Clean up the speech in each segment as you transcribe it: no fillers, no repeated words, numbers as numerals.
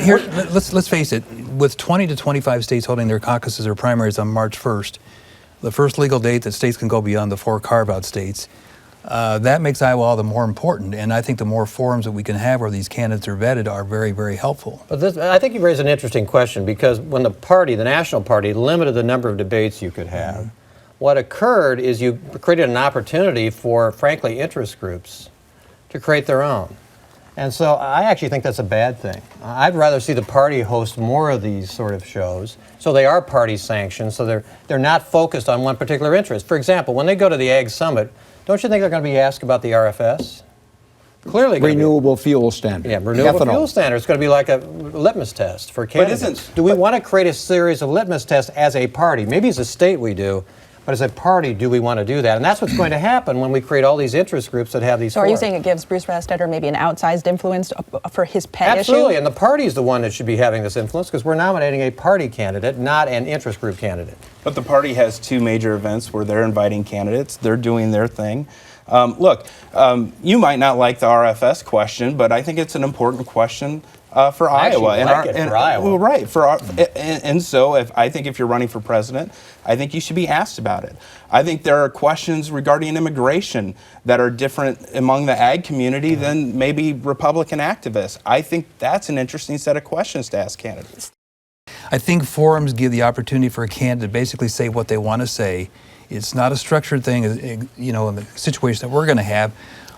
here, let's face it, with 20 to 25 states holding their caucuses or primaries on March 1st, the first legal date that states can go beyond the 4 carve-out states, that makes Iowa all the more important. And I think the more forums that we can have where these candidates are vetted are very, very helpful. But I think you raise an interesting question, because when the National Party, limited the number of debates you could have, what occurred is you created an opportunity for, frankly, interest groups to create their own. And so I actually think that's a bad thing. I'd rather see the party host more of these sort of shows, so they are party sanctioned, so they're not focused on one particular interest. For example, when they go to the Ag Summit, don't you think they're going to be asked about the RFS? Clearly, renewable fuel standard. Yeah, renewable fuel standard. It's going to be like a litmus test for candidates. Do we want to create a series of litmus tests as a party? Maybe as a state we do, but as a party, do we want to do that? And that's what's going to happen when we create all these interest groups that have these. So are you saying it gives Bruce Rastetter maybe an outsized influence for his pet Absolutely, issue? and the party is the one that should be having this influence, because we're nominating a party candidate, not an interest group candidate. But the party has 2 major events where they're inviting candidates. They're doing their thing. Look, you might not like the RFS question, but I think it's an important question for Iowa. For Iowa. Well, right. And so I think if you're running for president, I think you should be asked about it. I think there are questions regarding immigration that are different among the ag community than maybe Republican activists. I think that's an interesting set of questions to ask candidates. I think forums give the opportunity for a candidate to basically say what they want to say. It's not a structured thing, you know, in the situation that we're going to have,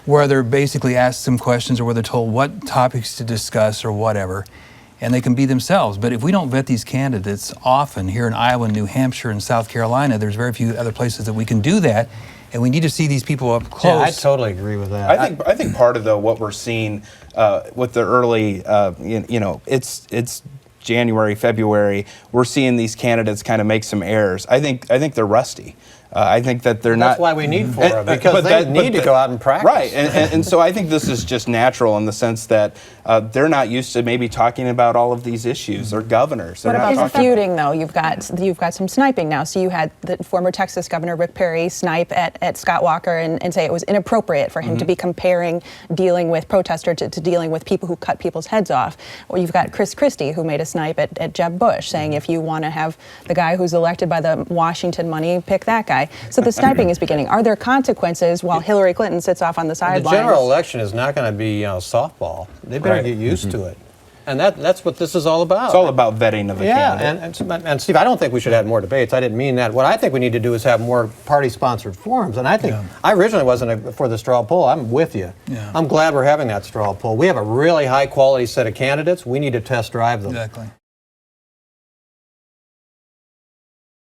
where they're basically asked some questions or where they're told what topics to discuss or whatever, and they can be themselves. But if we don't vet these candidates often here in Iowa, New Hampshire, and South Carolina, there's very few other places that we can do that, and we need to see these people up close. Yeah, I totally agree with that. I think part of what we're seeing with the early, you know, it's January, February, we're seeing these candidates kind of make some errors. I think they're rusty. I think that they're not. That's why we need forums, because they need to go out and practice. Right, and so I think this is just natural in the sense that they're not used to maybe talking about all of these issues, or governors. What about the feuding, though? You've got some sniping now. So you had the former Texas Governor Rick Perry snipe at Scott Walker and say it was inappropriate for him to be comparing dealing with protesters to dealing with people who cut people's heads off. Or you've got Chris Christie, who made a snipe at Jeb Bush, saying if you want to have the guy who's elected by the Washington money, pick that guy. So the sniping is beginning. Are there consequences while Hillary Clinton sits off on the sidelines? The general election is not going to be, softball. They better get used to it. And that's what this is all about. It's all about vetting of a candidate. And Steve, I don't think we should have more debates. I didn't mean that. What I think we need to do is have more party-sponsored forums. And I think, I originally wasn't for the straw poll. I'm with you. Yeah. I'm glad we're having that straw poll. We have a really high-quality set of candidates. We need to test drive them. Exactly.